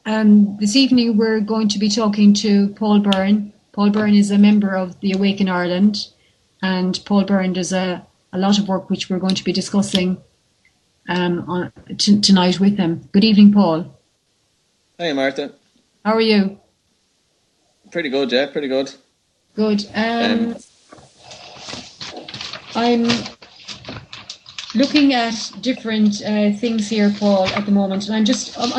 This evening we're going to be talking to Paul Byrne. Paul Byrne is a member of the Awaken Ireland, and Paul Byrne does a lot of work which we're going to be discussing tonight with him. Good evening, Paul. Hey, Martha. How are you? Pretty good, yeah, pretty good. Good. I'm looking at different things here, Paul, at the moment, and I'm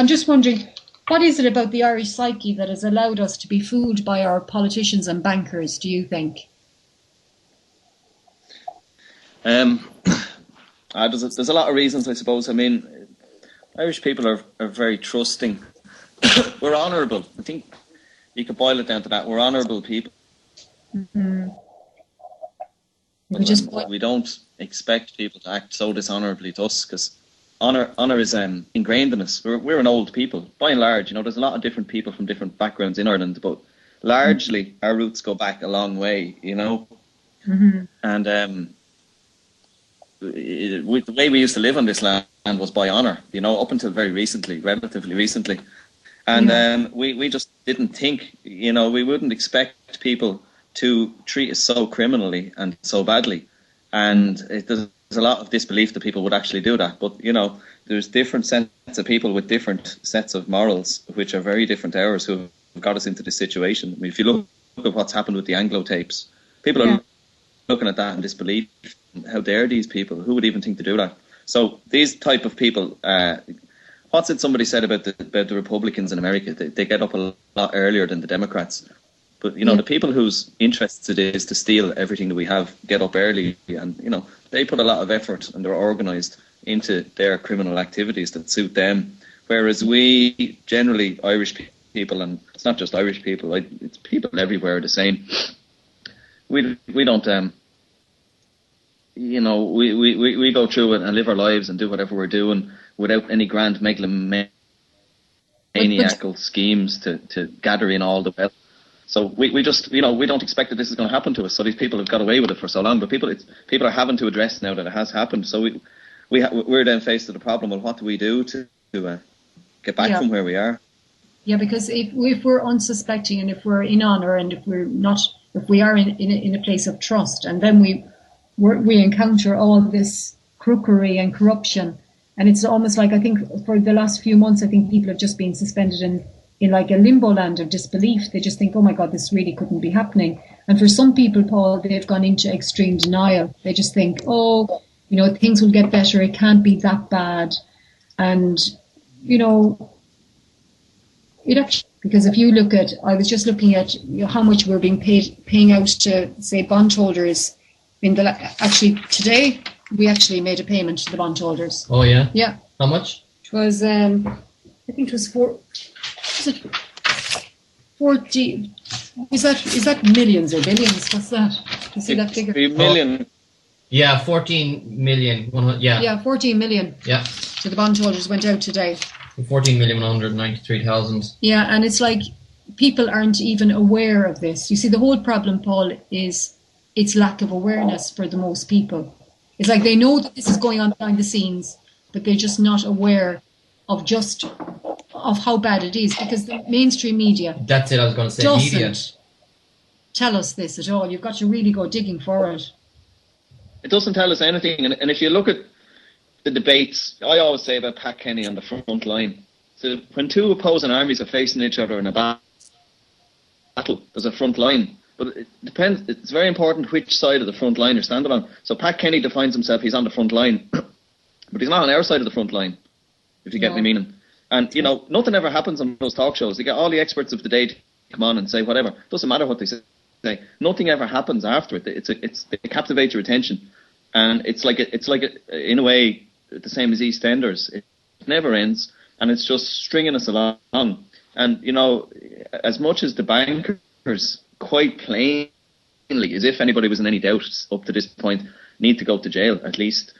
just wondering, what is it about the Irish psyche that has allowed us to be fooled by our politicians and bankers, do you think? There's a lot of reasons, I suppose. I mean, Irish people are very trusting. We're honourable. I think you could boil it down to that. We're honourable people. Mm-hmm. We don't expect people to act so dishonourably to us, because honour is ingrained in us. We're an old people, by and large. You know, there's a lot of different people from different backgrounds in Ireland, but largely our roots go back a long way, you know. Mm-hmm. And the way we used to live on this land was by honour, you know, up until very recently, relatively recently. And we just didn't think, you know, we wouldn't expect people to treat us so criminally and so badly. And there's a lot of disbelief that people would actually do that. But, you know, there's different sets of people with different sets of morals, which are very different to ours, who have got us into this situation. I mean, if you look at what's happened with the Anglo tapes, people are looking at that in disbelief. How dare these people? Who would even think to do that? So these type of people, what's it somebody said about the Republicans in America? They get up a lot earlier than the Democrats. But, you know, the people whose interest it is to steal everything that we have get up early, and, you know, they put a lot of effort and they're organised into their criminal activities that suit them. Whereas we, generally, Irish people, and it's not just Irish people, it's people everywhere are the same. We don't, you know, we go through it and live our lives and do whatever we're doing without any grand megalomaniacal schemes to gather in all the wealth. So we just, you know, we don't expect that this is going to happen to us. So these people have got away with it for so long, but people are having to address now that it has happened. So we're then faced with the problem of what do we do to get back from where we are? Yeah, because if we're unsuspecting and if we're in honour and if we are in a place of trust, and then we encounter all this crookery and corruption, and it's almost like, I think for the last few months, I think people have just been suspended in like a limbo land of disbelief. They just think, oh my God, this really couldn't be happening. And for some people, Paul, they've gone into extreme denial. They just think, oh, you know, things will get better. It can't be that bad. And, you know, it actually, because if you look at, I was just looking at, you know, how much we're paying out to, say, bondholders. Actually, today, we actually made a payment to the bondholders. Oh, yeah? Yeah. How much? It was, I think it was 40, is that millions or billions? What's that? You see that figure? 3 million. Yeah, 14 million. Yeah, 14 million. Yeah. So the bondholders went out today. 14,193,000. Yeah, and it's like people aren't even aware of this. You see, the whole problem, Paul, is its lack of awareness for the most people. It's like they know that this is going on behind the scenes, but they're just not aware of how bad it is, because the mainstream media, that's it, I was going to say, doesn't media tell us this at all. You've got to really go digging for it. It doesn't tell us anything. And if you look at the debates, I always say about Pat Kenny on the front line. So when two opposing armies are facing each other in a battle, there's a front line. But it depends. It's very important which side of the front line you're standing on. So Pat Kenny defines himself, he's on the front line. But he's not on our side of the front line, if you get my meaning. And, you know, nothing ever happens on those talk shows. You get all the experts of the day to come on and say whatever. Doesn't matter what they say. Nothing ever happens after it. It captivates your attention. And it's like in a way, the same as EastEnders. It never ends. And it's just stringing us along. And, you know, as much as the bankers quite plainly, as if anybody was in any doubt up to this point, need to go to jail at least.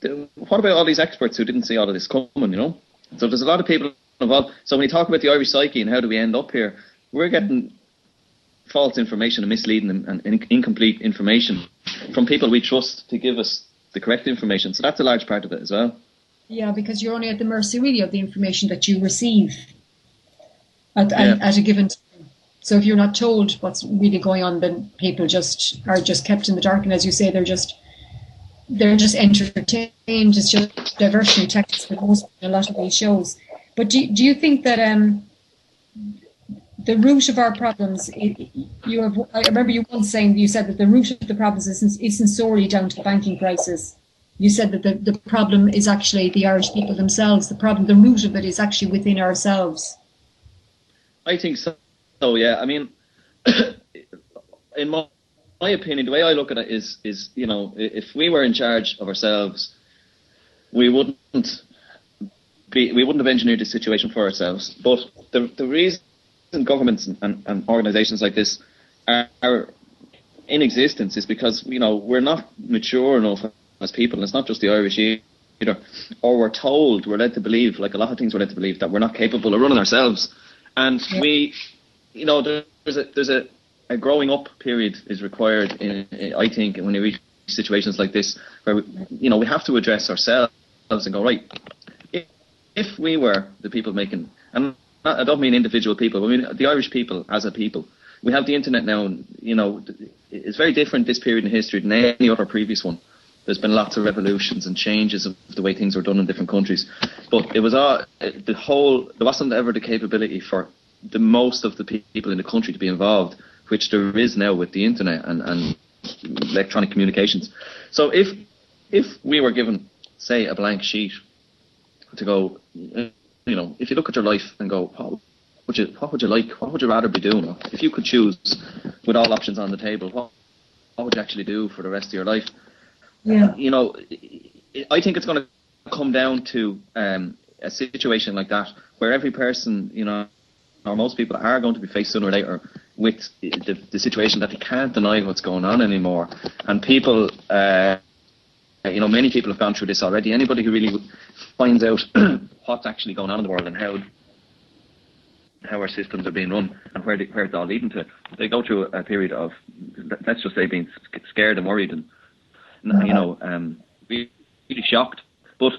What about all these experts who didn't see all of this coming, you know? So there's a lot of people involved. So when you talk about the Irish psyche and how do we end up here, we're getting false information and misleading and incomplete information from people we trust to give us the correct information. So that's a large part of it as well. Yeah, because you're only at the mercy really of the information that you receive. at a given time. So if you're not told what's really going on, then people are just kept in the dark. And as you say, they're just entertained. It's just diversionary tactics for most in a lot of these shows. But do you think that the root of our problems, I remember you once saying, you said that the root of the problems isn't solely down to the banking crisis. You said that the problem is actually the Irish people themselves. The root of it is actually within ourselves. I think so. So yeah, I mean, in my opinion, the way I look at it is if we were in charge of ourselves, we wouldn't have engineered this situation for ourselves. But the reason governments and organisations like this are in existence is because we're not mature enough as people. And it's not just the Irish either, or we're led to believe, like a lot of things we're led to believe, that we're not capable of running ourselves. And there's a growing up period is required I think, when you reach situations like this, where we have to address ourselves and go, right, if we were the people making, and I don't mean individual people, but I mean the Irish people as a people. We have the internet now, and it's very different this period in history than any other previous one. There's been lots of revolutions and changes of the way things were done in different countries, but it was there wasn't ever the capability for the most of the people in the country to be involved, which there is now with the internet and electronic communications. So if we were given, say, a blank sheet to go, if you look at your life and go, what would you like? What would you rather be doing? If you could choose with all options on the table, what would you actually do for the rest of your life? Yeah. I think it's going to come down to a situation like that, where every person, or most people are going to be faced sooner or later with the situation that they can't deny what's going on anymore. And people, many people have gone through this already. Anybody who really finds out what's actually going on in the world and how our systems are being run and where it's all leading to, they go through a period of, let's just say, being scared and worried and really shocked. But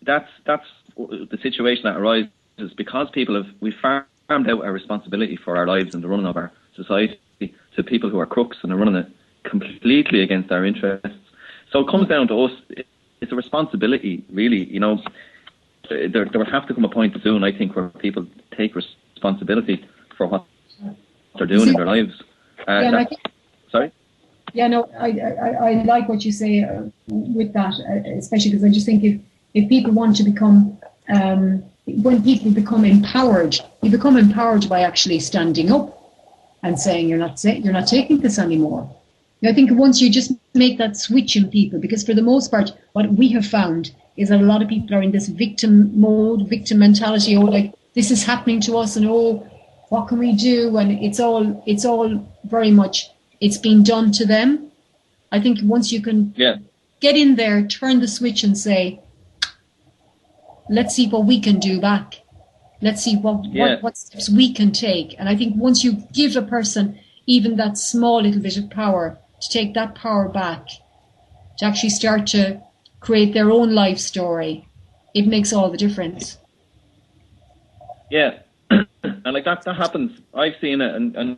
that's the situation that arises because we've farmed out our responsibility for our lives and the running of our society to people who are crooks and are running it completely against our interests. So it comes down to us. It's a responsibility, really. There will have to come a point soon, I think, where people take responsibility for what they're doing in their lives. Sorry? Yeah, no, I like what you say with that, especially because I just think if people want to become, when people become empowered, you become empowered by actually standing up and saying you're not taking this anymore. I think once you just make that switch in people, because for the most part, what we have found is that a lot of people are in this victim mode, victim mentality. Oh, like this is happening to us, and what can we do? And it's all very much it's been done to them. I think once you can get in there, turn the switch, and say, let's see what we can do back. Let's see what steps we can take. And I think once you give a person even that small little bit of power, to take that power back, to actually start to create their own life story, it makes all the difference. Yeah, and like that happens. I've seen it, and I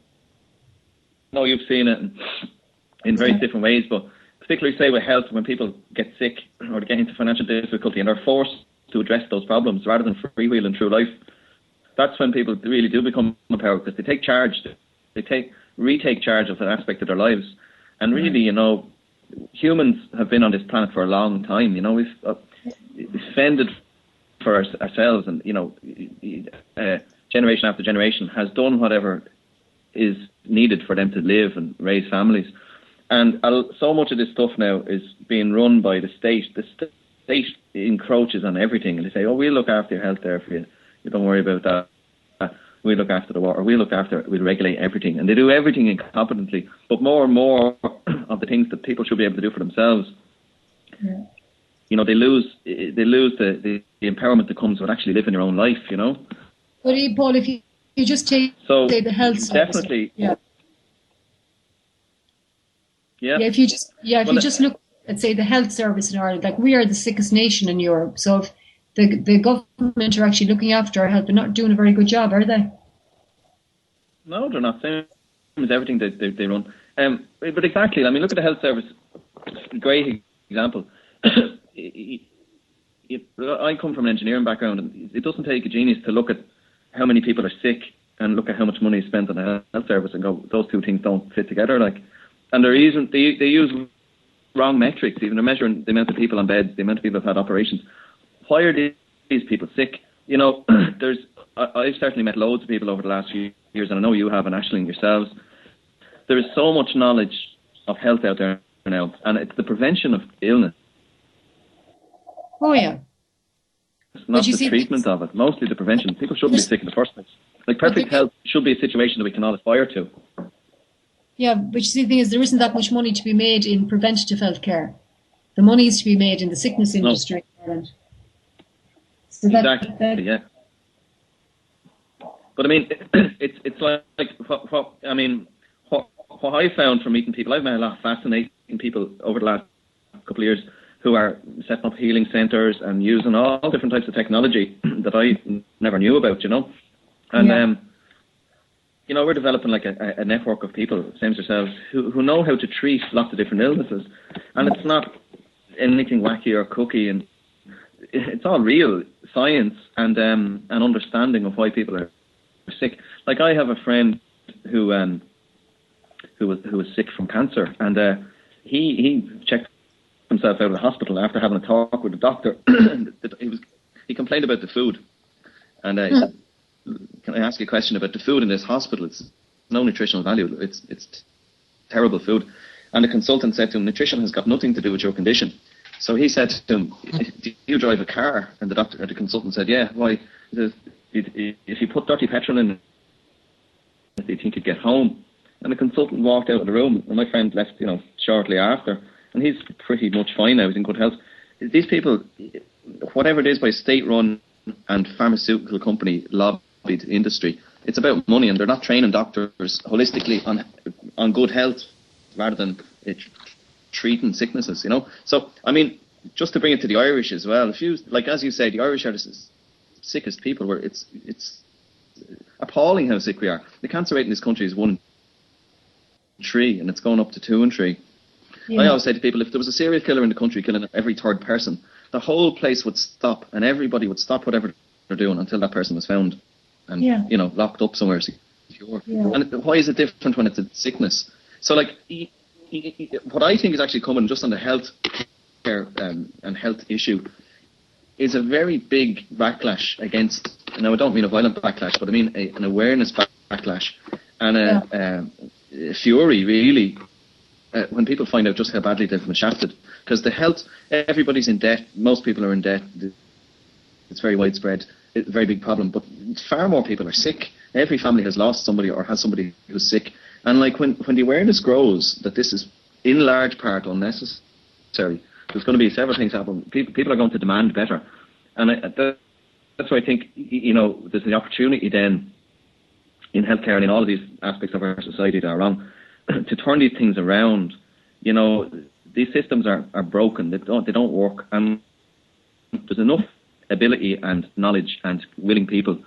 know you've seen it in various different ways, but particularly, say, with health, when people get sick or they get into financial difficulty and they're forced to address those problems rather than freewheeling through life, that's when people really do become empowered, because they take charge, they retake charge of an aspect of their lives. And really, humans have been on this planet for a long time. We've fended for ourselves, and generation after generation has done whatever is needed for them to live and raise families. And so much of this stuff now is being run by the state. The state encroaches on everything, and they say, "Oh, we'll look after your health there for you. You don't worry about that. We'll look after the water. We'll regulate everything." And they do everything incompetently. But more and more of the things that people should be able to do for themselves, they lose the empowerment that comes with actually living your own life. But Paul, if you just say the health service, definitely, if you just look at, say, the health service in Ireland, like we are the sickest nation in Europe. So if the government are actually looking after our health, they're not doing a very good job, are they? No, they're not. Same as everything they run. But exactly, I mean, look at the health service. Great example. I come from an engineering background, and it doesn't take a genius to look at how many people are sick and look at how much money is spent on a health service and go, those two things don't fit together. Like, and they use wrong metrics. Even they're measuring the amount of people on beds, the amount of people who've had operations. Why are these people sick? You know, I've certainly met loads of people over the last few years, and I know you have, and Aisling yourselves. There is so much knowledge of health out there now, and it's the prevention of illness. Oh, yeah. It's not the treatment of it, mostly the prevention. People shouldn't be sick in the first place. Like, perfect health should be a situation that we can all aspire to. Yeah, but you see, the thing is, there isn't that much money to be made in preventative health care. The money is to be made in the sickness industry in Ireland. So exactly, yeah. But I mean, it's like what I found from meeting people, I've met a lot of fascinating people over the last couple of years who are setting up healing centres and using all different types of technology that I never knew about, you know. And, you know, we're developing like a network of people, same as yourselves, who know how to treat lots of different illnesses. And it's not anything wacky or cookie, and it's all real science and an understanding of why people are sick. Like, I have a friend who was sick from cancer, and he checked himself out of the hospital after having a talk with the doctor. He complained about the food, and he said, "Can I ask you a question about the food in this hospital? It's no nutritional value. It's terrible food." And the consultant said to him, "Nutrition has got nothing to do with your condition." So he said to him, "Do you drive a car?" And the consultant said, "Yeah, why?" He says, "If you put dirty petrol in, do you think you'd get home?" And the consultant walked out of the room, and my friend left, you know, shortly after. And he's pretty much fine now. He's in good health. These people, whatever it is by state-run and pharmaceutical company lobbied industry, it's about money, and they're not training doctors holistically on good health rather than treating sicknesses, you know. So, I mean, just to bring it to the Irish as well, if you, like, as you say, the Irish are the sickest people. Where it's appalling how sick we are. The cancer rate in this country is 1 in 3, and it's going up to 2 in 3. Yeah. I always say to people, if there was a serial killer in the country killing every third person, the whole place would stop, and everybody would stop whatever they're doing until that person was found and you know, locked up somewhere secure. Yeah. And why is it different when it's a sickness? So, like, what I think is actually coming just on the health care and health issue is a very big backlash against. Now, I don't mean a violent backlash, but I mean an awareness backlash and a fury, really. When people find out just how badly they've been shafted. Because the health, everybody's in debt. Most people are in debt. It's very widespread. It's a very big problem. But far more people are sick. Every family has lost somebody or has somebody who's sick. And like when the awareness grows that this is in large part unnecessary, there's going to be several things happen. People are going to demand better. And that's why I think, you know, there's an opportunity then in healthcare and in all of these aspects of our society that are wrong, to turn these things around. You know, these systems are broken. They don't work, and there's enough ability and knowledge and willing people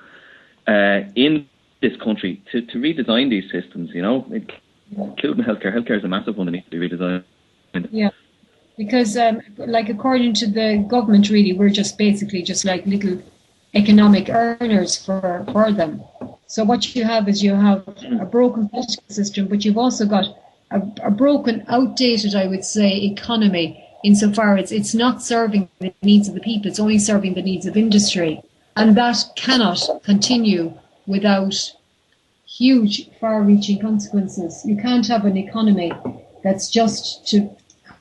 in this country to redesign these systems. You know, including healthcare. Healthcare is a massive one that needs to be redesigned. Yeah, because like according to the government, really, we're just basically just like little economic earners for them. So what you have is you have a broken political system, but you've also got a broken, outdated, I would say, economy insofar as it's not serving the needs of the people, it's only serving the needs of industry. And that cannot continue without huge, far-reaching consequences. You can't have an economy that's just to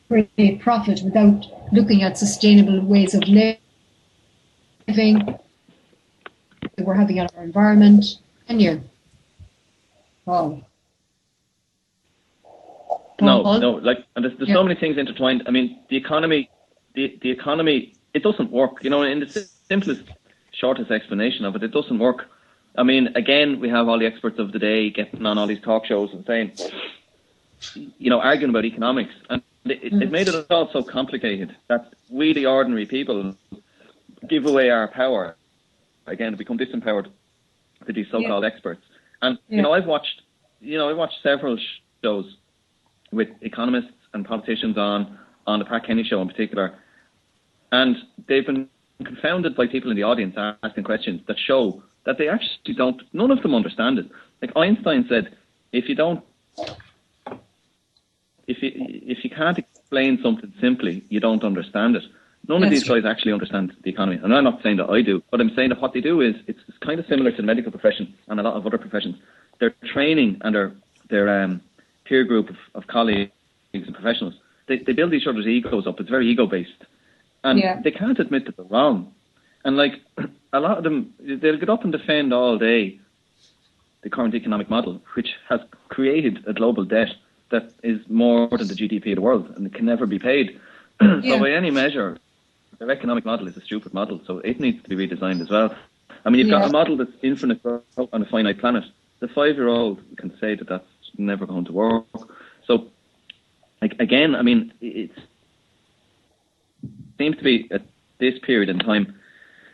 create profit without looking at sustainable ways of living that we're having on our environment. And you? Paul. No, like, and there's so many things intertwined. I mean, the economy, it doesn't work. You know, in the simplest, shortest explanation of it, it doesn't work. I mean, again, we have all the experts of the day getting on all these talk shows and saying, you know, arguing about economics, and it made it all so complicated that we, the ordinary people, give away our power again to become disempowered to these so-called experts. And I've watched several shows with economists and politicians on the Pat Kenny show in particular, and they've been confounded by people in the audience asking questions that show that they actually don't. None of them understand it. Like Einstein said, if you can't explain something simply, you don't understand it. None of these guys actually understand the economy. And I'm not saying that I do, but I'm saying that what they do is it's kind of similar to the medical profession and a lot of other professions. Their training and their peer group of colleagues and professionals, they build each other's egos up. It's very ego-based. And they can't admit that they're wrong. And like a lot of them, they'll get up and defend all day the current economic model, which has created a global debt that is more than the GDP of the world, and it can never be paid. So by any measure, their economic model is a stupid model, so it needs to be redesigned as well. I mean, you've got a model that's infinite growth on a finite planet. The 5-year-old can say that that's never going to work. So, again, I mean, it seems to be at this period in time,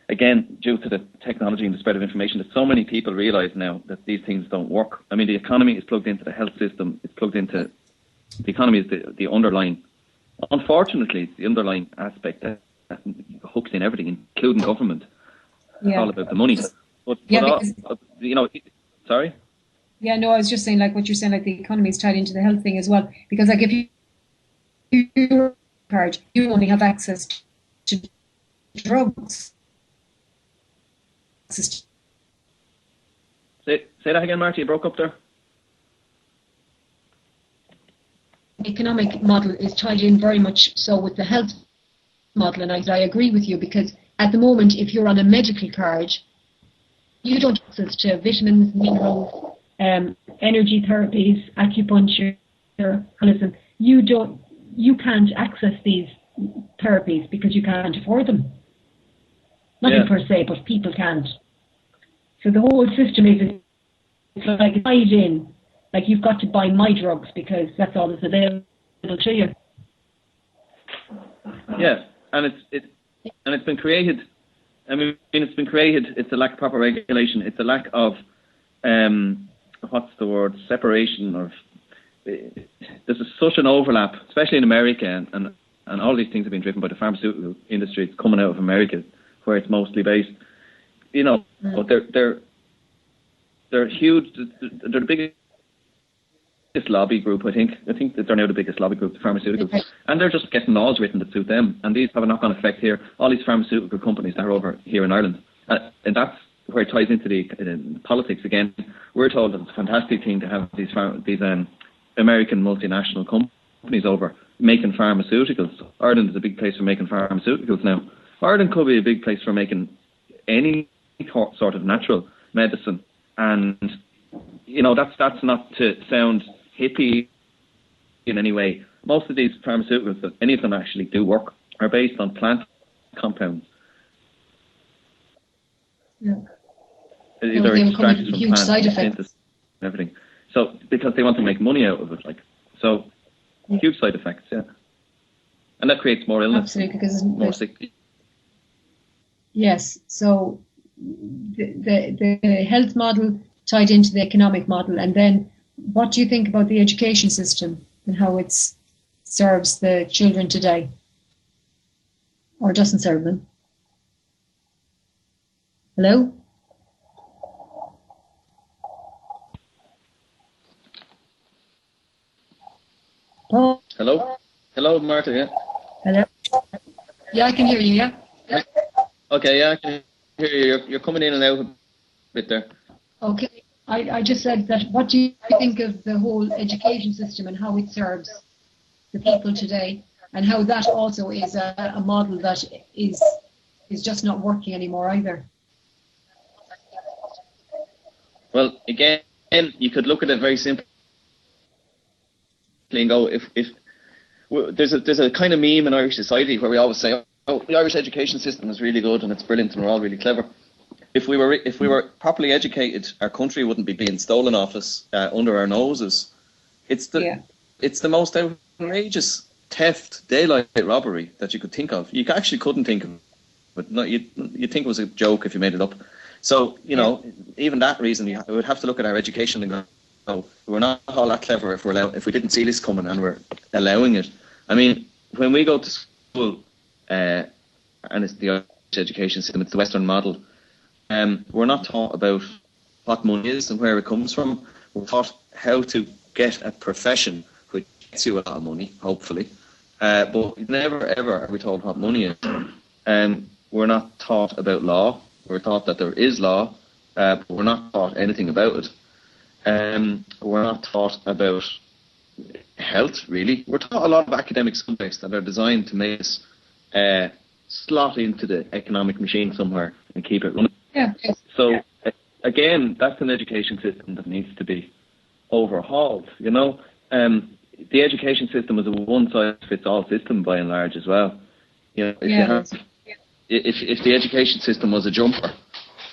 again, due to the technology and the spread of information, that so many people realise now that these things don't work. I mean, the economy is plugged into the health system. It's plugged into the economy is the underlying. Unfortunately, it's the underlying aspect that hooks in everything, including government. It's all about the money. But sorry? Yeah, no, I was just saying, like what you're saying, like the economy is tied into the health thing as well. Because like if you card, you only have access to drugs. Say that again, Marty. You broke up there. The economic model is tied in very much so with the health model, and I agree with you, because at the moment, if you're on a medical card, you don't have access to vitamins, minerals, energy therapies, acupuncture, holism. You can't access these therapies because you can't afford them. Nothing per se, but people can't. So the whole system is like tied in. Like you've got to buy my drugs because that's all that's available to you. Yeah, and it's been created. I mean, it's been created. It's a lack of proper regulation. It's a lack of separation. Or there's such an overlap, especially in America, and all these things have been driven by the pharmaceutical industry. It's coming out of America, where it's mostly based. But they're huge. They're the biggest lobby group, I think that they're now the biggest lobby group, the pharmaceuticals, and they're just getting laws written that suit them, and these have a knock-on effect here. All these pharmaceutical companies that are over here in Ireland, and that's where it ties into the politics again. We're told that it's a fantastic thing to have these American multinational companies over making pharmaceuticals. Ireland is a big place for making pharmaceuticals now. Ireland could be a big place for making any sort of natural medicine, and that's not to sound hippie in any way. Most of these pharmaceuticals, that any of them actually do work, are based on plant compounds. Yeah. They're extracted from huge plants, side effects and everything. So because they want to make money out of it, huge side effects, and that creates more illness. Absolutely, because more sick. Yes. So the health model tied into the economic model, and then what do you think about the education system and how it serves the children today, or doesn't serve them? Hello? Paul? Hello, Martha. Yeah. Hello. Yeah, I can hear you. Yeah. Okay. Yeah, I can hear you. You're coming in and out a bit there. Okay, I just said that. What do you think of the whole education system and how it serves the people today, and how that also is a model that is just not working anymore either? Well, again, you could look at it very simply and go, if there's a kind of meme in Irish society where we always say, oh, the Irish education system is really good and it's brilliant and we're all really clever. If we were properly educated, our country wouldn't be being stolen off us under our noses. It's the most outrageous theft, daylight robbery that you could think of. You actually couldn't think of it. No, you'd think it was a joke if you made it up. So, you know, even that reason, we would have to look at our education and go, oh, we're not all that clever if we didn't see this coming and we're allowing it. I mean, when we go to school, and it's the Irish education system, it's the Western model, we're not taught about what money is and where it comes from. We're taught how to get a profession which gets you a lot of money, hopefully. But never, ever are we told what money is. We're not taught about law. We're taught that there is law, but we're not taught anything about it. We're not taught about health, really. We're taught a lot of academic subjects that are designed to make us slot into the economic machine somewhere and keep it running. Yeah. So, again, that's an education system that needs to be overhauled, you know. The education system is a one-size-fits-all system by and large as well. You know, if the education system was a jumper,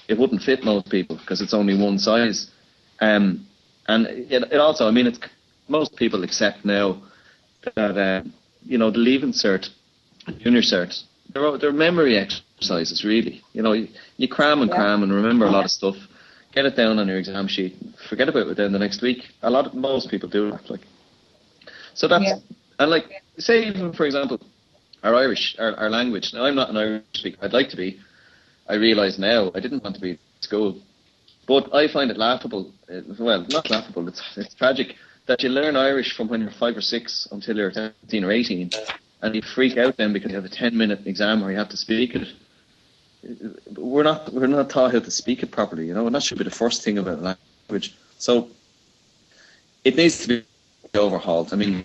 it wouldn't fit most people because it's only one size. And it also, I mean, it's most people accept now that you know, the Leaving Cert, Junior Cert, they're memory exercises really. You know, you cram and cram and remember a lot of stuff. Get it down on your exam sheet. Forget about it then the next week. Most people do that. Like, so that's and like say even for example, our Irish, our language. Now I'm not an Irish speaker. I'd like to be. I realise now I didn't want to be in school, but I find it laughable. Well, not laughable. It's tragic that you learn Irish from when you're 5 or 6 until you're 17 or 18, and you freak out then because you have a 10-minute exam where you have to speak it. We're not taught how to speak it properly, you know, and that should be the first thing about language. So it needs to be overhauled. I mean,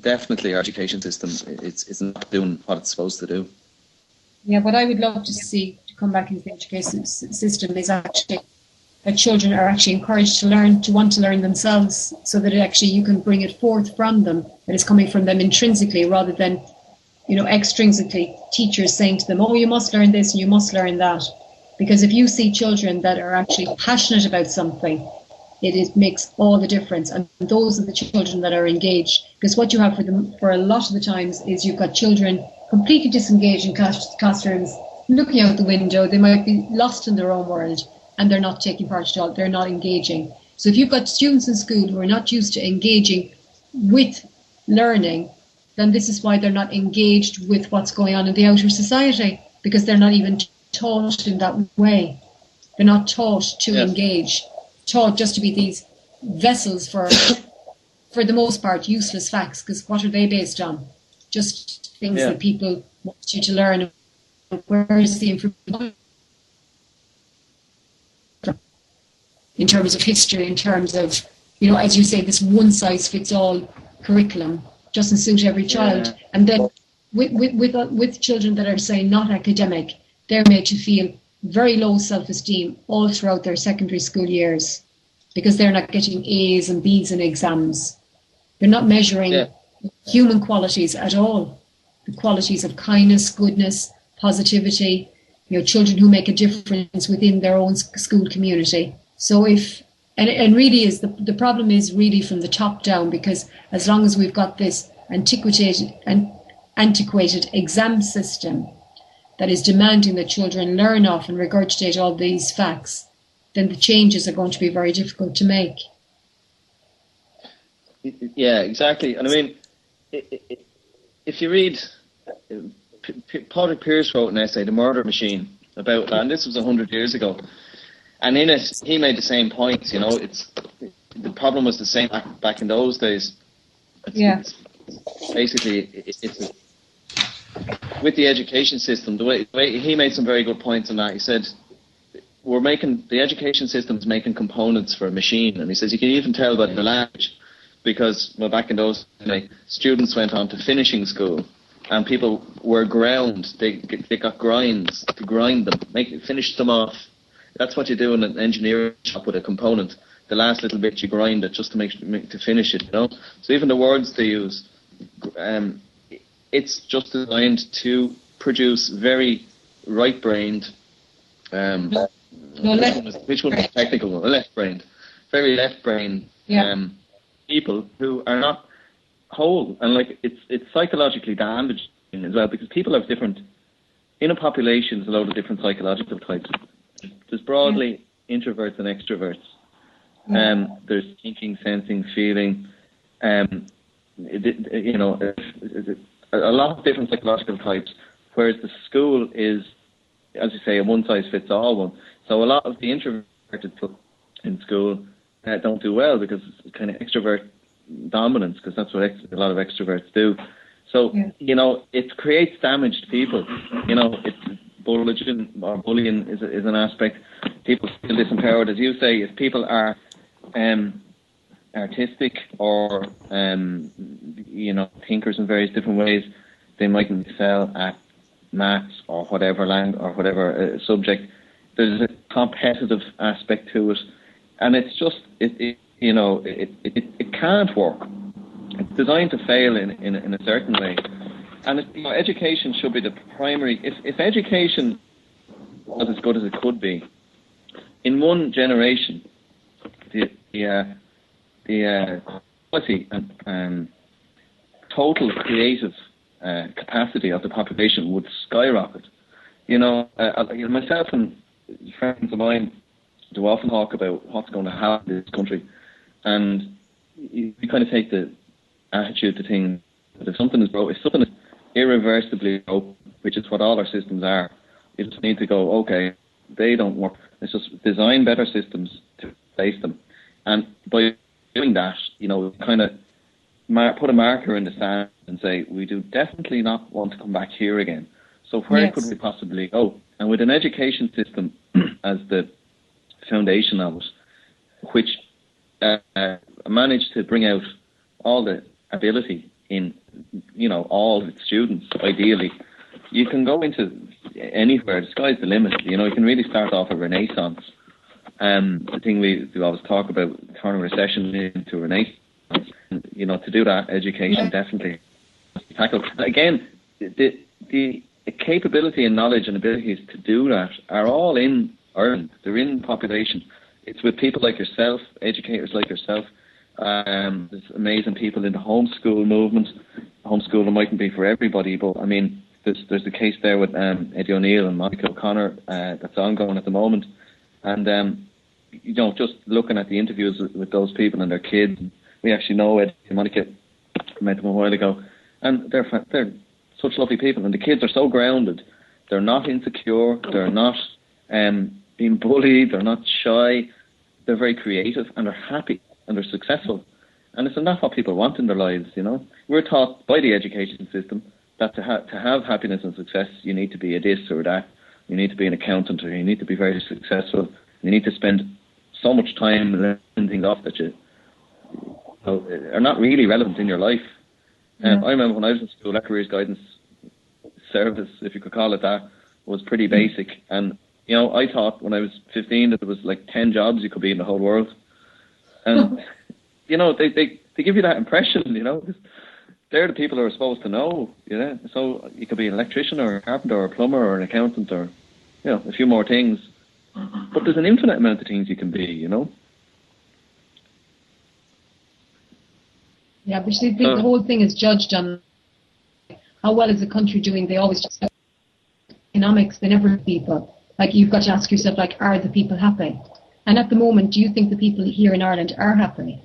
definitely our education system it's not doing what it's supposed to do. Yeah, what I would love to see to come back into the education system is actually that children are actually encouraged to want to learn themselves, so that actually you can bring it forth from them, that it's coming from them intrinsically rather than, you know, extrinsically, teachers saying to them, oh, you must learn this and you must learn that. Because if you see children that are actually passionate about something, it makes all the difference. And those are the children that are engaged. Because what you have for a lot of the times is you've got children completely disengaged in classrooms, looking out the window. They might be lost in their own world and they're not taking part at all. They're not engaging. So if you've got students in school who are not used to engaging with learning, then this is why they're not engaged with what's going on in the outer society, because they're not even taught in that way. They're not taught to engage, taught just to be these vessels for the most part, useless facts, because what are they based on? Just things that people want you to learn. Where is the information? In terms of history, in terms of, you know, as you say, this one-size-fits-all curriculum doesn't suit every child. And then with children that are, say, not academic, they're made to feel very low self-esteem all throughout their secondary school years because they're not getting A's and B's in exams. They're not measuring human qualities at all. The qualities of kindness, goodness, positivity, you know, children who make a difference within their own school community. So and really is the problem is really from the top down, because as long as we've got this antiquated exam system that is demanding that children learn off and regurgitate all these facts, then the changes are going to be very difficult to make. Yeah, exactly. And I mean, if you read, Paul Byrne wrote an essay, The Murder Machine, about that, and this was 100 years ago. And in it, he made the same points. You know, the problem was the same back in those days. It's basically with the education system. The way he made some very good points on that. He said the education system's making components for a machine, and he says you can even tell by the language, because back in those days, students went on to finishing school, and people were ground. They got grinds to grind them, finish them off. That's what you do in an engineering shop with a component. The last little bit you grind it just to finish it, you know. So even the words they use, it's just designed to produce very right-brained. Which one is the technical one? Left-brained, very left-brained people who are not whole, and like it's psychologically damaging as well, because people have different. In a population, there's a load of different psychological types. there's broadly introverts and extroverts. There's thinking, sensing, feeling. You know, a lot of different psychological types. Whereas the school is, as you say, a one-size-fits-all one. So a lot of the introverted people in school don't do well because it's kind of extrovert dominance, because that's what a lot of extroverts do. So, you know, it creates damaged people. You know, bullying is an aspect. People feel disempowered. As you say, if people are artistic or, you know, thinkers in various different ways, they mightn't excel at maths or whatever subject. There's a competitive aspect to it, and it's just it can't work. It's designed to fail in a certain way, and education should be the primary. If education was as good as it could be, in one generation, the quality and total creative capacity of the population would skyrocket. You know, myself and friends of mine do often talk about what's going to happen in this country, and we kind of take the attitude to things that if something is broken, if something is irreversibly broken, which is what all our systems are, you just need to go, okay, they don't work. Let's just design better systems to replace them. And by doing that, you know, kind of put a marker in the sand and say, we do definitely not want to come back here again. So where could we possibly go? And with an education system as the foundation of it, which managed to bring out all the ability in, you know, all of its students, ideally, you can go into anywhere. The sky's the limit. You know, you can really start off a renaissance. The thing we always talk about, turn a recession into a renaissance. You know, to do that, education definitely tackle. Again, the capability and knowledge and abilities to do that are all in Ireland. They're in population. It's with people like yourself, educators like yourself. There's amazing people in the homeschool movement. Homeschooling mightn't be for everybody, but I mean, there's the case there with Eddie O'Neill and Monica O'Connor that's ongoing at the moment. And you know, just looking at the interviews with those people and their kids, we actually know Eddie and Monica, met them a while ago, and they're such lovely people, and the kids are so grounded. They're not insecure. They're not being bullied. They're not shy. They're very creative, and they're happy, and they're successful. And isn't that what people want in their lives, you know? We're taught by the education system that to have happiness and success, you need to be a this or that. You need to be an accountant, or you need to be very successful. You need to spend so much time learning things off that you are not really relevant in your life. I remember when I was in school, that careers guidance service, if you could call it that, was pretty basic. And, you know, I thought when I was 15 that there was like 10 jobs you could be in the whole world. And, you know, they give you that impression, you know. They're the people who are supposed to know, you know. So you could be an electrician or a carpenter or a plumber or an accountant or, you know, a few more things. But there's an infinite amount of things you can be, you know. Yeah, but you think the whole thing is judged on how well is the country doing. They always just economics, they never people. Like, you've got to ask yourself, like, are the people happy? And at the moment, do you think the people here in Ireland are happy?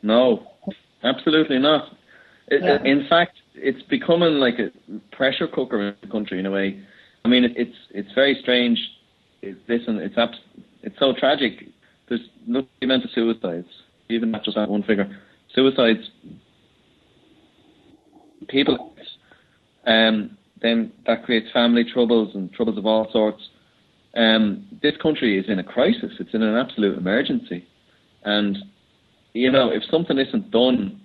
No, absolutely not. In fact, it's becoming like a pressure cooker in the country in a way. I mean, it's very strange. It's so tragic. There's no amount of suicides, even not just that one figure. Suicides, people, then that creates family troubles and troubles of all sorts. This country is in a crisis. It's in an absolute emergency. And, you know, if something isn't done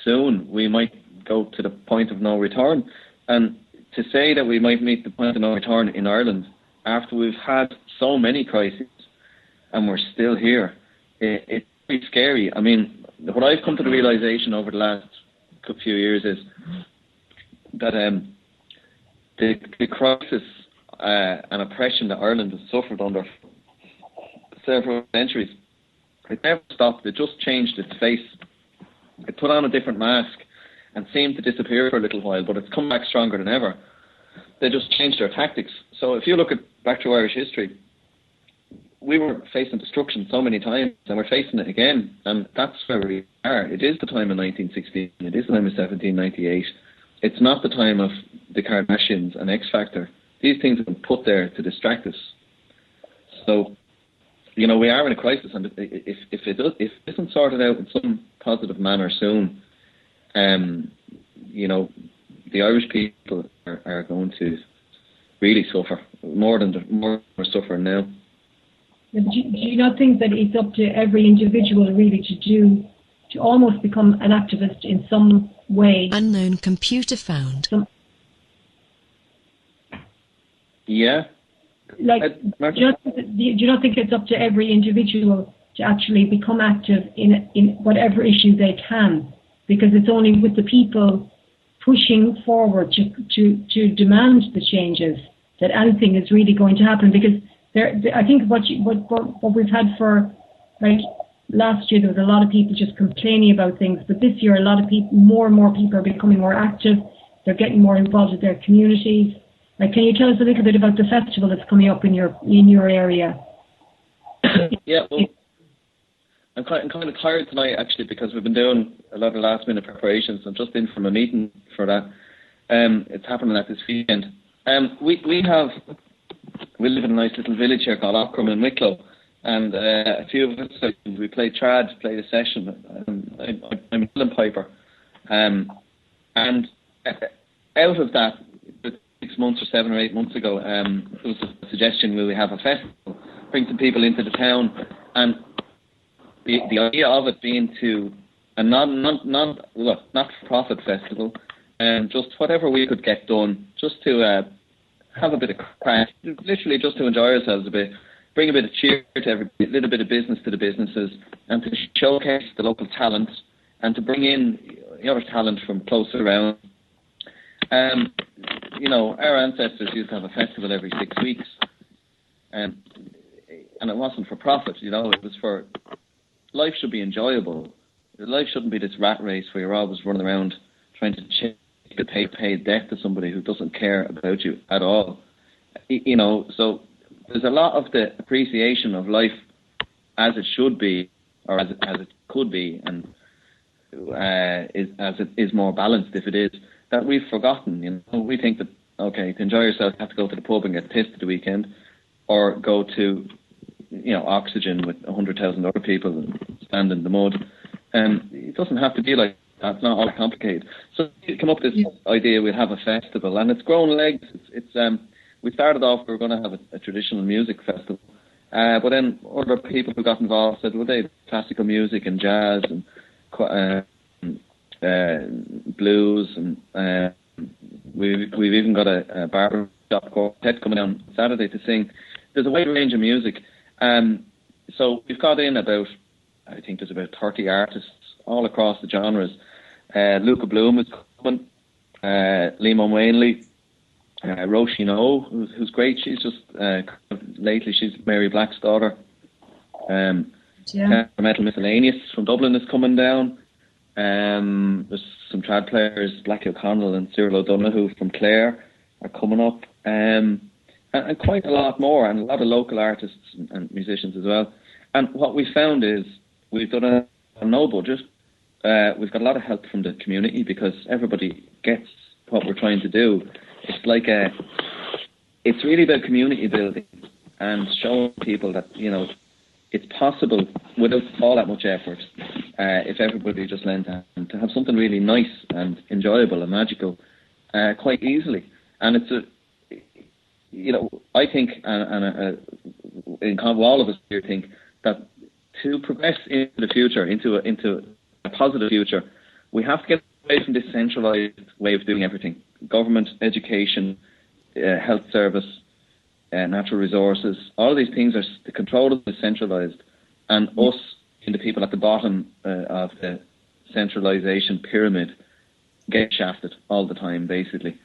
soon, we might go to the point of no return. And to say that we might meet the point of no return in Ireland after we've had so many crises and we're still here, it's pretty scary. I mean, what I've come to the realisation over the last few years is that the crisis and oppression that Ireland has suffered under several centuries, it never stopped. It just changed its face. It put on a different mask and seemed to disappear for a little while, but it's come back stronger than ever. They just changed their tactics. So if you look at back to Irish history, we were facing destruction so many times, and we're facing it again, and that's where we are. It is the time of 1916, it is the time of 1798. It's not the time of the Kardashians and X Factor. These things have been put there to distract us. So, we are in a crisis, and if it isn't sorted out in some positive manner soon, the Irish people are going to really suffer more than we're suffering now. Do you not think that it's up to every individual really to almost become an activist in some way? Unknown computer found. Yeah. Do you not think it's up to every individual to actually become active in whatever issue they can? Because it's only with the people pushing forward to demand the changes that anything is really going to happen. Because I think what we've had for, like, last year, there was a lot of people just complaining about things, but this year a lot of people, more and more people are becoming more active. They're getting more involved with their communities. Like, can you tell us a little bit about the festival that's coming up in your area? Yeah, well, I'm kind of tired tonight, actually, because we've been doing a lot of last minute preparations. I'm just in from a meeting for that. It's happening at this weekend. We live in a nice little village here called Ockram in Wicklow, and a few of us, we played trad, played a session. I'm a fiddle piper, and out of that, 6 months or 7 or 8 months ago, there was a suggestion: will we have a festival, bring some people into the town, and the idea of it being to a not-for-profit festival, and just whatever we could get done, just to have a bit of crack, literally just to enjoy ourselves a bit, bring a bit of cheer to everybody, a little bit of business to the businesses, and to showcase the local talent, and to bring in other talent from closer around. Our ancestors used to have a festival every 6 weeks, and it wasn't for profit. It was for life should be enjoyable. Life shouldn't be this rat race where you're always running around trying to pay debt to somebody who doesn't care about you at all. So there's a lot of the appreciation of life as it should be, or as it could be, and as it is more balanced if it is, that we've forgotten. We think that, okay, to enjoy yourself, you have to go to the pub and get pissed at the weekend, or go to Oxygen with 100,000 other people and stand in the mud. It doesn't have to be like that. It's not all complicated. So we come up with this idea we'll have a festival, and it's grown legs. We started off, we were going to have a traditional music festival, but then other people who got involved said, well, they have classical music and jazz and blues, and we've even got a barber shop quartet coming down Saturday to sing. There's a wide range of music. So we've got in I think there's about 30 artists all across the genres. Luca Bloom is coming, Liam Wainley, Roisin O, who's great. She's just, lately, she's Mary Black's daughter. Metal Miscellaneous from Dublin is coming down. There's some trad players, Blackie O'Connell and Cyril O'Donoghue from Clare are coming up. And quite a lot more, and a lot of local artists and musicians as well. And what we found is we've done a no budget. We've got a lot of help from the community because everybody gets what we're trying to do. It's really about community building and showing people that, it's possible without all that much effort, if everybody just lends a hand, to have something really nice and enjoyable and magical quite easily. And it's I think, and all of us here think, that to progress into the future, into a positive future, we have to get away from this centralised way of doing everything. Government, education, health service, natural resources, all these things are, the control is centralised, and us, and the people at the bottom of the centralisation pyramid, get shafted all the time, basically.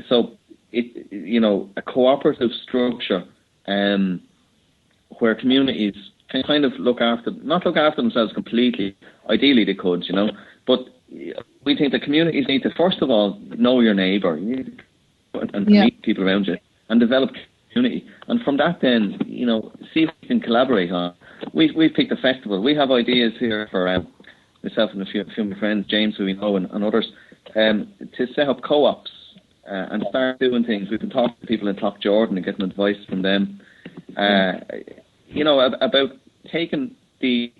So a cooperative structure where communities can kind of not look after themselves completely. Ideally they could, but we think the communities need to, first of all, know your neighbour. You need to meet people around you and develop community. And from that then, see if we can collaborate on. We've picked a festival. We have ideas here for myself and a few of my friends, James, who we know, and others, to set up co-ops and start doing things. We can talk to people in Talk Jordan and getting advice from them, about taking the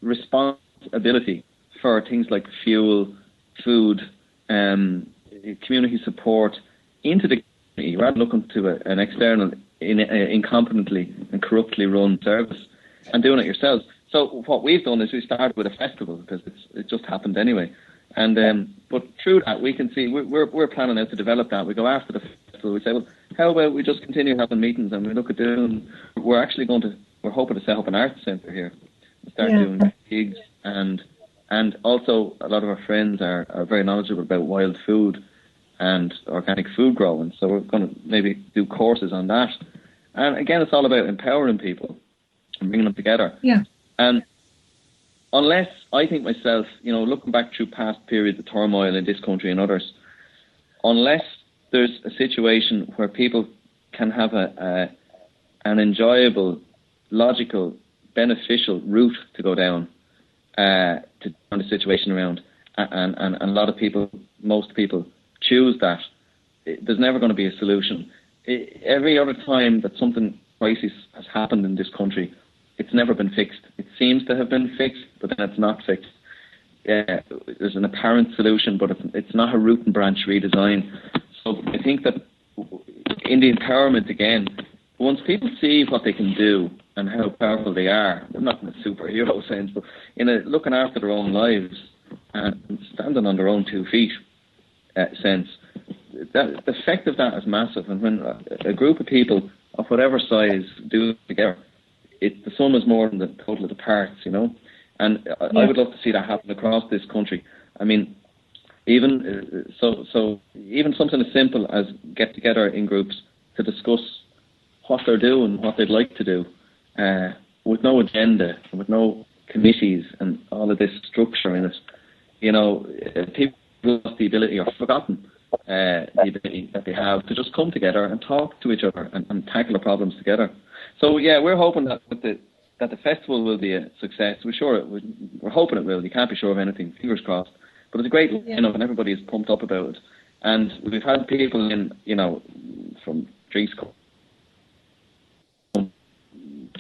responsibility for things like fuel, food, community support into the community, rather than looking to an external, incompetently and corruptly run service and doing it yourselves. So what we've done is we started with a festival because it just happened anyway. And but through that we can see we're planning now to develop that. We go after the festival. We say, well, how about we just continue having meetings and we look at doing. We're hoping to set up an arts centre here, start doing gigs, and also a lot of our friends are very knowledgeable about wild food and organic food growing. So we're going to maybe do courses on that. And again, it's all about empowering people and bringing them together. Yeah. And unless, I think myself, looking back through past periods of turmoil in this country and others, unless there's a situation where people can have an enjoyable, logical, beneficial route to go down, to turn the situation around, and a lot of people, most people, choose that, there's never going to be a solution. Every other time that something crisis has happened in this country, it's never been fixed. It seems to have been fixed, but then it's not fixed. There's an apparent solution, but it's not a root and branch redesign. So I think that in the empowerment again, once people see what they can do and how powerful they are, not in a superhero sense, but in a looking after their own lives and standing on their own 2 feet sense, the effect of that is massive. And when a group of people of whatever size do it together, the sum is more than the total of the parts, And I would love to see that happen across this country. I mean, even even something as simple as get together in groups to discuss what they're doing, what they'd like to do, with no agenda, with no committees and all of this structure in it. People have the ability or forgotten the ability that they have to just come together and talk to each other and tackle the problems together. So yeah, we're hoping that the festival will be a success. We're hoping it will. You can't be sure of anything. Fingers crossed. But it's a great lineup and everybody is pumped up about it. And we've had people in, from Drinks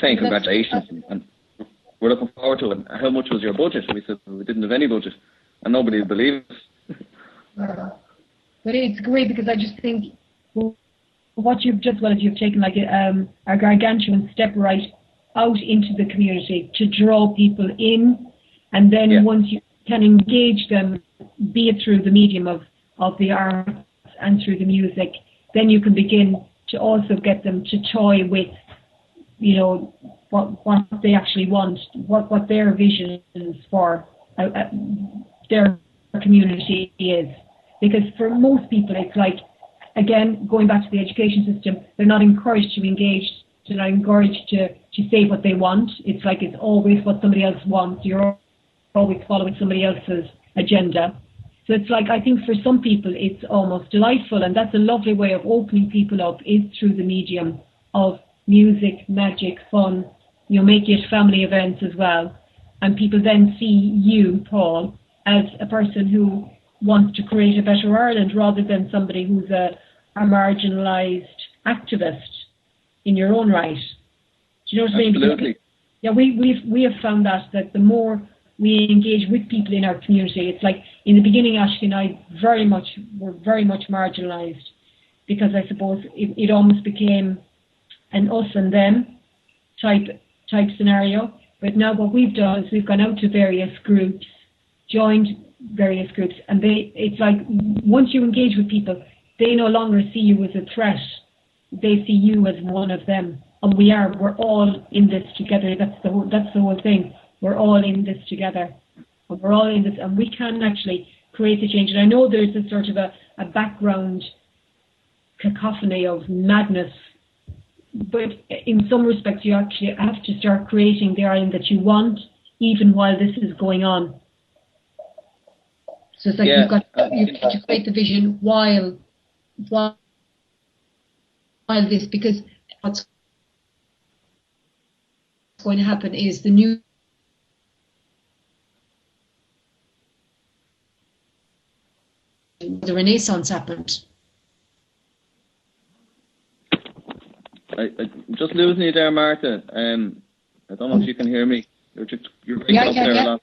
saying congratulations and we're looking forward to it. How much was your budget? And we said we didn't have any budget, and nobody would believe us. But it's great because I just think what you've taken like a gargantuan step right out into the community to draw people in, and then once you can engage them, be it through the medium of the arts and through the music, then you can begin to also get them to toy with, what they actually want, what their vision is for their community is. Because for most people, it's like, again, going back to the education system, they're not encouraged to engage, they're not encouraged to say what they want. It's like it's always what somebody else wants. You're always following somebody else's agenda. So it's like, I think for some people, it's almost delightful, and that's a lovely way of opening people up, is through the medium of music, magic, fun, make it family events as well. And people then see you, Paul, as a person who wants to create a better Ireland rather than somebody who's a marginalised activist in your own right. Do you know what I mean? Absolutely. Yeah, we have found that the more we engage with people in our community, it's like in the beginning, Ashke and I were very much marginalised, because I suppose it almost became an us and them type scenario. But now what we've done is we've gone out to various groups, joined various groups, and it's like once you engage with people, they no longer see you as a threat. They see you as one of them, and we're all in this together. That's the whole thing. We're all in this together, and we're all in this, and we can actually create a change. And I know there's a sort of a background cacophony of madness, but in some respects you actually have to start creating the Ireland that you want, even while this is going on. So it's like you've got to create the vision while this, because what's going to happen is the Renaissance happened. I'm just losing you there, Martha. I don't know if you can hear me. You're breaking up there a lot.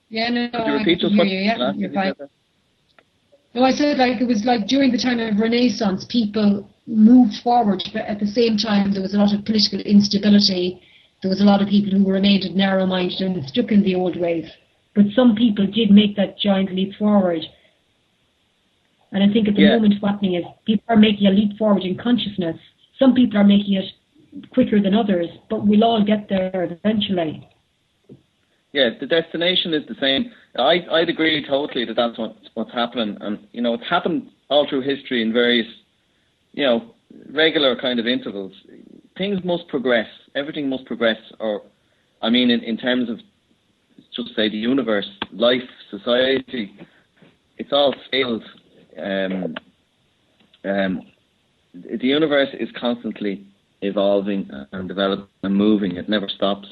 Yeah, no, Could you repeat I can just hear what you. Yeah, you you're fine. said? No, I said it was like during the time of Renaissance, people moved forward, but at the same time there was a lot of political instability. There was a lot of people who remained narrow-minded and stuck in the old ways. But some people did make that giant leap forward. And I think at the moment what's happening is people are making a leap forward in consciousness. Some people are making it quicker than others, but we'll all get there eventually. Yeah, the destination is the same. I'd agree totally that that's what's happening. And, it's happened all through history in various, regular kind of intervals. Things must progress. Everything must progress. In terms of, just say, the universe, life, society, it's all scaled. The universe is constantly evolving and developing and moving. It never stops.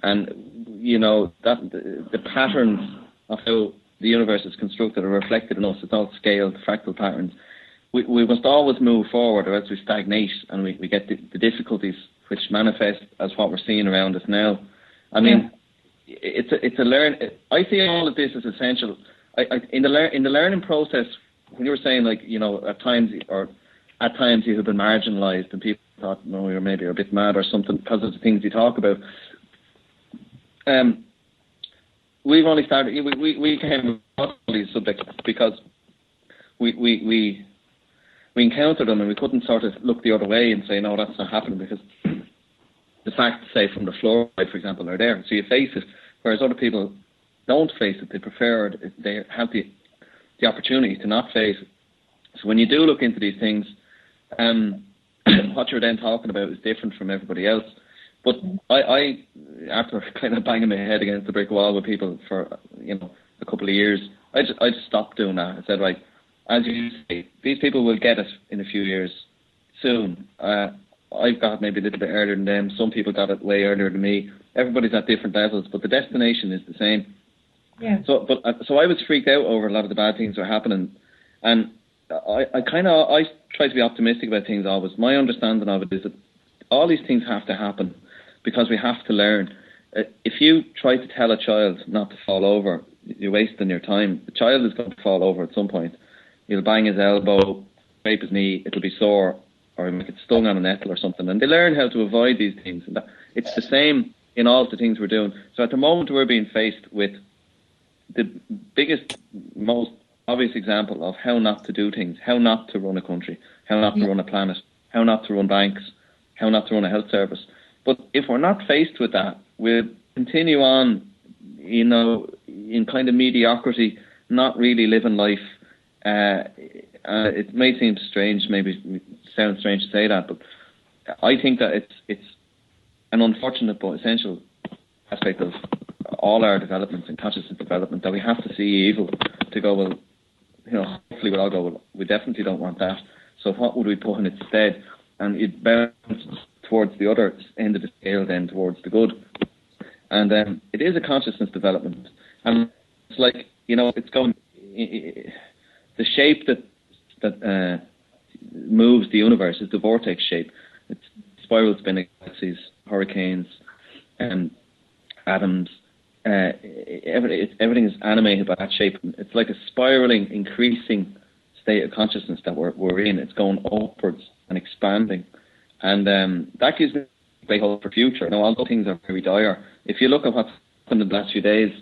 And, that the patterns of how the universe is constructed are reflected in us. It's all scaled, fractal patterns. We must always move forward, or else we stagnate and we get the difficulties which manifest as what we're seeing around us now. It's a learn. I see all of this as essential. In the learning process, when you were saying, at times you have been marginalised and people thought, no, you're maybe a bit mad or something because of the things you talk about. We've only started. We came across these subjects because we encountered them and we couldn't sort of look the other way and say, no, that's not happening, because the facts, say, from the fluoride, for example, are there. So you face it, whereas other people don't face it. They prefer it. They have the opportunity to not face it. So when you do look into these things, what you're then talking about is different from everybody else. But I, after kind of banging my head against the brick wall with people for a couple of years, I just stopped doing that. I said, right, as you say, these people will get it in a few years soon. I've got maybe a little bit earlier than them. Some people got it way earlier than me. Everybody's at different levels, but the destination is the same. Yeah. So I was freaked out over a lot of the bad things that were happening, and I try to be optimistic about things always. My understanding of it is that all these things have to happen because we have to learn. If you try to tell a child not to fall over, you're wasting your time. The child is going to fall over at some point. He'll bang his elbow, scrape his knee, it'll be sore, or he'll get stung on a nettle or something. And they learn how to avoid these things. And it's the same in all of the things we're doing. So at the moment we're being faced with the biggest, most obvious example of how not to do things, how not to run a country, how not to run a planet, how not to run banks, how not to run a health service. But if we're not faced with that, we'll continue on, in kind of mediocrity, not really living life. It may seem strange, maybe sounds strange to say that, but I think that it's an unfortunate but essential aspect of all our developments and consciousness development that we have to see evil to go, well, hopefully we'll all go, well, we definitely don't want that. So what would we put in its stead? And it bounces towards the other end of the scale, then towards the good. And it is a consciousness development. And it's like, it's going, the shape that moves the universe is the vortex shape. It's spiral spinning galaxies, hurricanes, atoms. Everything is animated by that shape. It's like a spiraling, increasing state of consciousness that we're in. It's going upwards and expanding. And that gives me great hope for the future. Now, although things are very dire, if you look at what's happened in the last few days,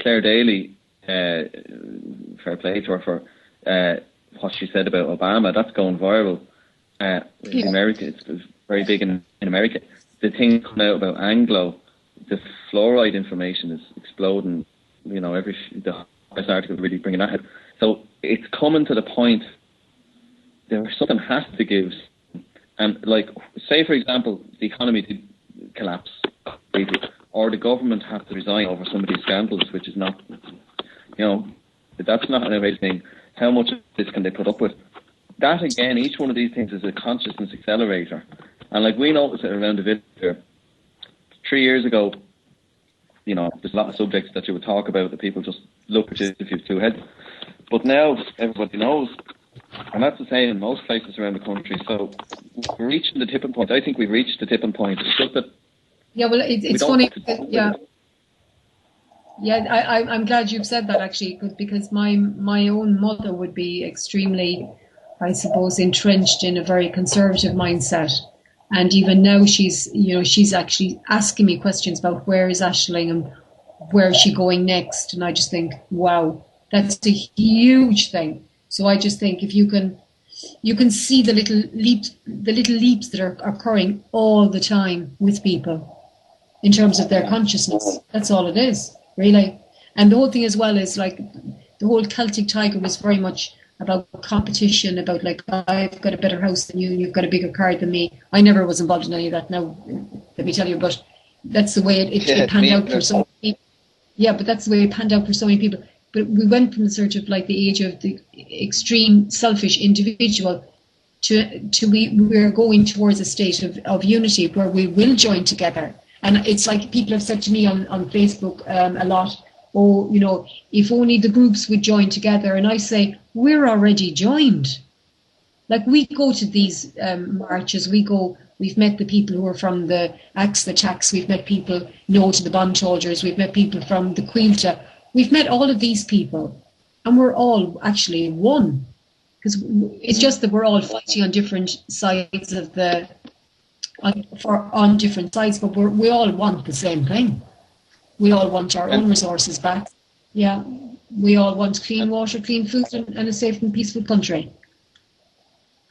Claire Daly, fair play to her for what she said about Obama, that's going viral. In America, it's very big in America. The thing coming out about Anglo, the fluoride information is exploding. The best article really bringing that out. So it's coming to the point there something has to give. And say for example, the economy did collapse completely, or the government have to resign over some of these scandals, which is not, that's not an everyday thing. How much of this can they put up with? That again, each one of these things is a consciousness accelerator, And like we noticed it around the village here. 3 years ago, you know, there's a lot of subjects that you would talk about that people just look at you if you've two heads. But now everybody knows, and that's the same in most places around the country. So we're reaching the tipping point. I think we've reached the tipping point. It's just that it's funny. I'm glad you've said that actually, because my own mother would be extremely, I suppose, entrenched in a very conservative mindset. And even now she's actually asking me questions about where is Aisling and where is she going next. And I just think, wow, that's a huge thing. So I just think if you can see the little leaps that are occurring all the time with people in terms of their consciousness. That's all it is, really. And the whole thing as well is like the whole Celtic Tiger was very much about competition, about like, I've got a better house than you, you've got a bigger car than me. I never was involved in any of that now, let me tell you, but that's the way it panned out for so many people. Yeah, but that's the way it panned out for so many people. But we went from the sort of like the age of the extreme selfish individual to we're going towards a state of unity where we will join together. And it's like people have said to me on Facebook a lot, oh, you know, if only the groups would join together. And I say, we're already joined. Like we go to these marches, we've met the people who are from the Axe the Tax, we've met people, to the bondholders, we've met people from the Quilta. We've met all of these people and we're all actually one. Because it's just that we're all fighting on different sides of on different sides, but we all want the same thing. We all want our own resources back. Yeah. We all want clean water, clean food, and a safe and peaceful country.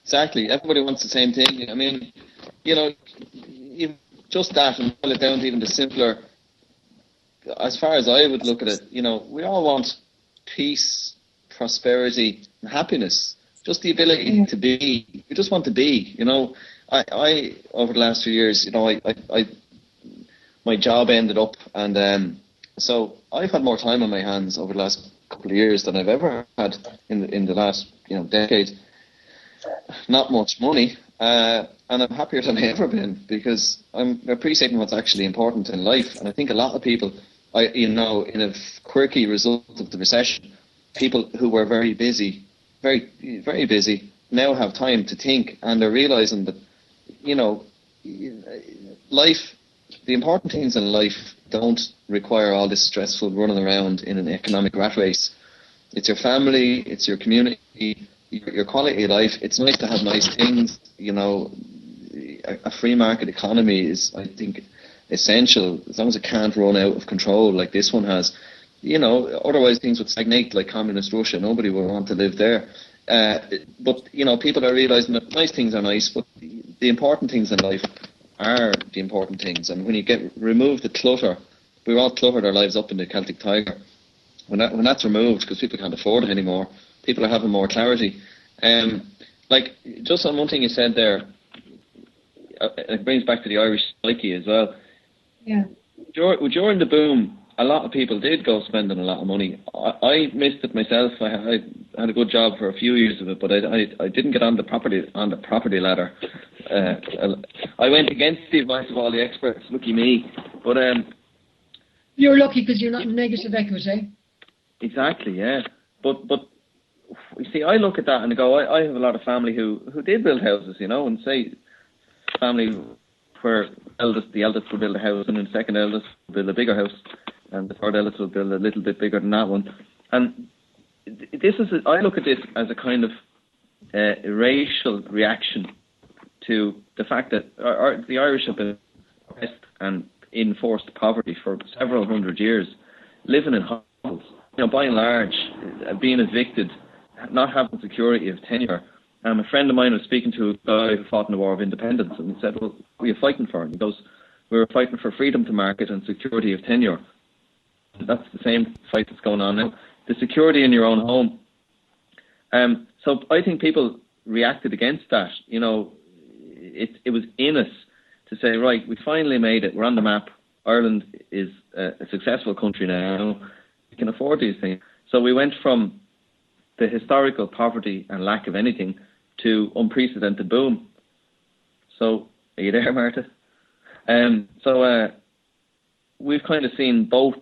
Exactly. Everybody wants the same thing. I mean, you know, just that, and boil it down to even the simpler, as far as I would look at it, you know, we all want peace, prosperity, and happiness. Just the ability to be. We just want to be, you know. I over the last few years, you know, I my job ended up, and so I've had more time on my hands over the last couple of years than I've ever had in the last, you know, decade. Not much money, and I'm happier than I've ever been because I'm appreciating what's actually important in life. And I think a lot of people, in a quirky result of the recession, people who were very busy, very, very busy, now have time to think, and they're realising that, you know, life, the important things in life don't require all this stressful running around in an economic rat race. It's your family, it's your community, your quality of life. It's nice to have nice things, you know. A free market economy is, I think, essential, as long as it can't run out of control like this one has. You know, otherwise things would stagnate like communist Russia. Nobody would want to live there. But, you know, people are realising that nice things are nice, but the important things in life are the important things. And when you remove the clutter, we're all cluttered our lives up in the Celtic Tiger. When that's removed, because people can't afford it anymore, people are having more clarity. Like, just on one thing you said there, it brings back to the Irish psyche as well. Yeah. During the boom, a lot of people did go spending a lot of money. I missed it myself. I had a good job for a few years of it, but I didn't get on the property ladder. I went against the advice of all the experts. Lucky me. But you're lucky because you're not in negative equity. Exactly, yeah. But you see, I look at that and I go, I have a lot of family who did build houses, you know, and say family where the eldest will build a house, and then the second eldest will build a bigger house, and the third eldest will build a little bit bigger than that one. And I look at this as a kind of racial reaction to the fact that the Irish have been oppressed and in forced poverty for several hundred years, living in hovels, you know, by and large, being evicted, not having security of tenure. A friend of mine was speaking to a guy who fought in the War of Independence, and he said, well, what are you fighting for? And he goes, we were fighting for freedom to market and security of tenure. That's the same fight that's going on now. The security in your own home. So I think people reacted against that. You know, it was in us to say, right, we finally made it. We're on the map. Ireland is a successful country now. We can afford these things. So we went from the historical poverty and lack of anything to unprecedented boom. So Are you there, Martha? We've kind of seen both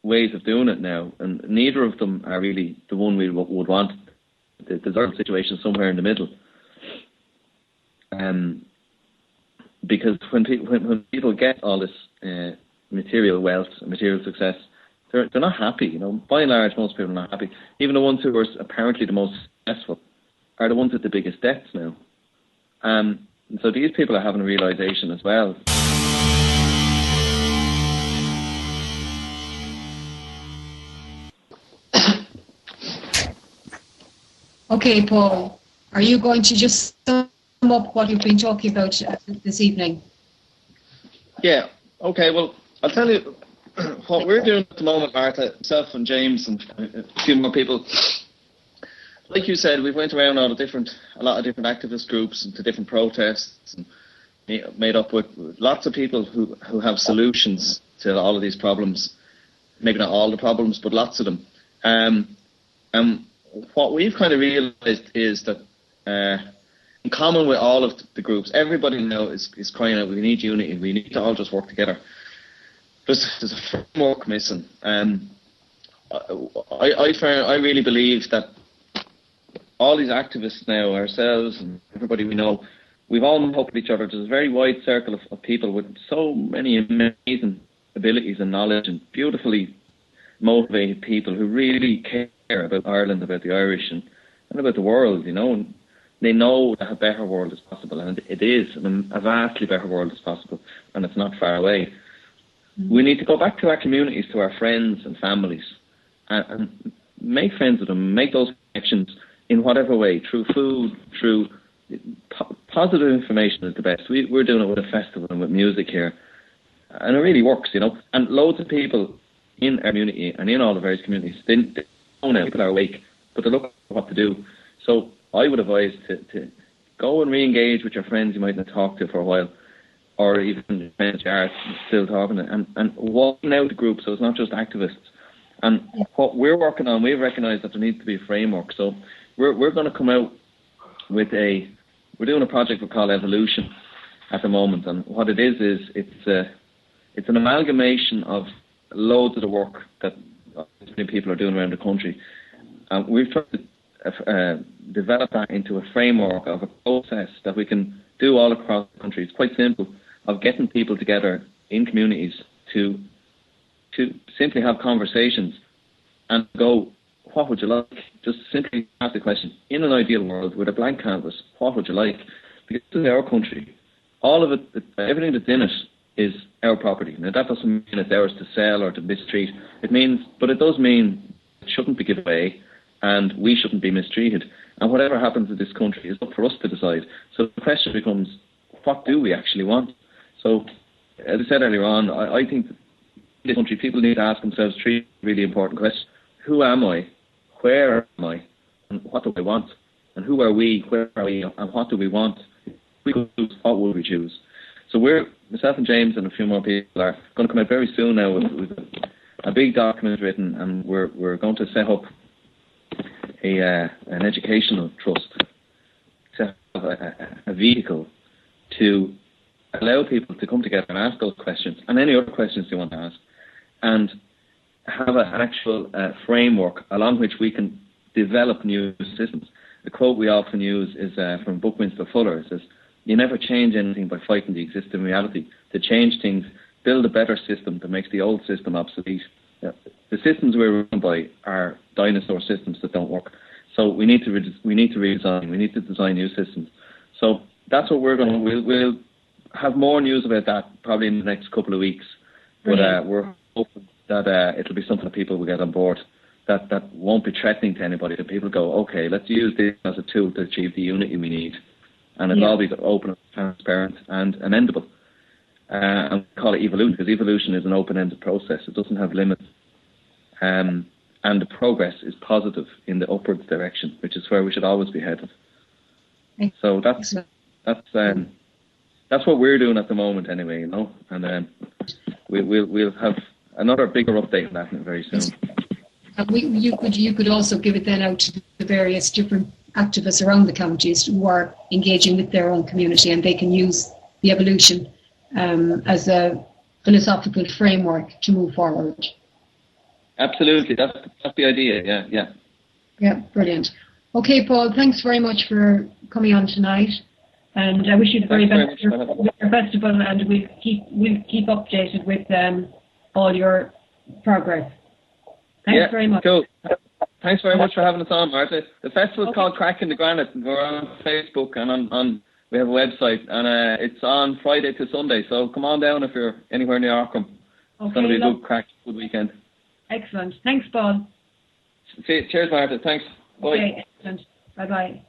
ways of doing it now, and neither of them are really the one we would want. There's a situation somewhere in the middle. Because when people get all this material wealth and material success, they're not happy. You know, by and large, most people are not happy. Even the ones who are apparently the most successful are the ones with the biggest debts now. And so these people are having a realization as well. Okay, Paul, are you going to just sum up what you've been talking about this evening? Yeah, okay, well, I'll tell you what we're doing at the moment, Martha, myself and James and a few more people. Like you said, we went around a lot of different activist groups and to different protests and made up with lots of people who have solutions to all of these problems. Maybe not all the problems, but lots of them. And what we've kind of realised is that in common with all of the groups, everybody now is crying out, we need unity, we need to all just work together. There's a framework missing. I really believe that all these activists now, ourselves and everybody we know, we've all helped each other. There's a very wide circle of people with so many amazing abilities and knowledge and beautifully motivated people who really care about Ireland, about the Irish and about the world, you know. And they know that a better world is possible, and it is. I mean, a vastly better world is possible, and it's not far away. We need to go back to our communities, to our friends and families, and make friends with them, make those connections in whatever way, through food, through positive information is the best. We're doing it with a festival and with music here, and it really works, you know. And loads of people in our community and in all the various communities, they know now, people are awake, but they're looking for what to do. So I would advise to go and re-engage with your friends you might not talk to for a while, or even friends you are still talking to, and walking out the group so it's not just activists. And what we're working on, we've recognised that there needs to be a framework. So we're going to come out with we're doing a project we call Evolution at the moment, and what it is it's an amalgamation of loads of the work that people are doing around the country. We've tried to develop that into a framework of a process that we can do all across the country. It's quite simple, of getting people together in communities to simply have conversations and go, what would you like? Just simply ask the question, in an ideal world with a blank canvas, what would you like? Because this is our country. All of it, everything that's in it is our property. Now that doesn't mean it's ours to sell or to mistreat. But it does mean it shouldn't be given away and we shouldn't be mistreated. And whatever happens in this country is up for us to decide. So the question becomes, what do we actually want? So, as I said earlier on, I think that in this country people need to ask themselves three really important questions. Who am I? Where am I? And what do I want? And who are we? Where are we? And what do we want? If we could choose, what would we choose? So myself and James and a few more people are going to come out very soon now with a big document written, and we're going to set up an educational trust to have a vehicle to allow people to come together and ask those questions and any other questions they want to ask, and have an actual framework along which we can develop new systems. The quote we often use is from Buckminster Fuller. It says, "You never change anything by fighting the existing reality. To change things, build a better system that makes the old system obsolete." The systems we're run by are dinosaur systems that don't work. So we need to redesign. We need to design new systems. So that's what we're going to. We'll have more news about that probably in the next couple of weeks. But we're hoping that it'll be something that people will get on board. That won't be threatening to anybody. That people go, okay, let's use this as a tool to achieve the unity we need, and it'll all be open, transparent, and endable. And we call it evolution because evolution is an open-ended process. It doesn't have limits, and the progress is positive in the upwards direction, which is where we should always be headed. So that's what we're doing at the moment, anyway, you know. And we'll have another bigger update on that very soon. You could also give it then out to the various different activists around the counties who are engaging with their own community, and they can use the evolution as a philosophical framework to move forward. Absolutely, that's the idea. Yeah, brilliant. Okay, Paul, thanks very much for coming on tonight, and I wish you the very best with your festival, and we'll keep updated with all your progress. Thanks very much. Cool. Thanks very much for having us on, Martha. The festival's called Cracking the Granite. We're on Facebook and on we have a website, and it's on Friday to Sunday. So come on down if you're anywhere near Arkham. It's going to be a good crack, good weekend. Excellent. Thanks, Paul. Cheers, Martha. Thanks. Bye. Okay, excellent. Bye-bye.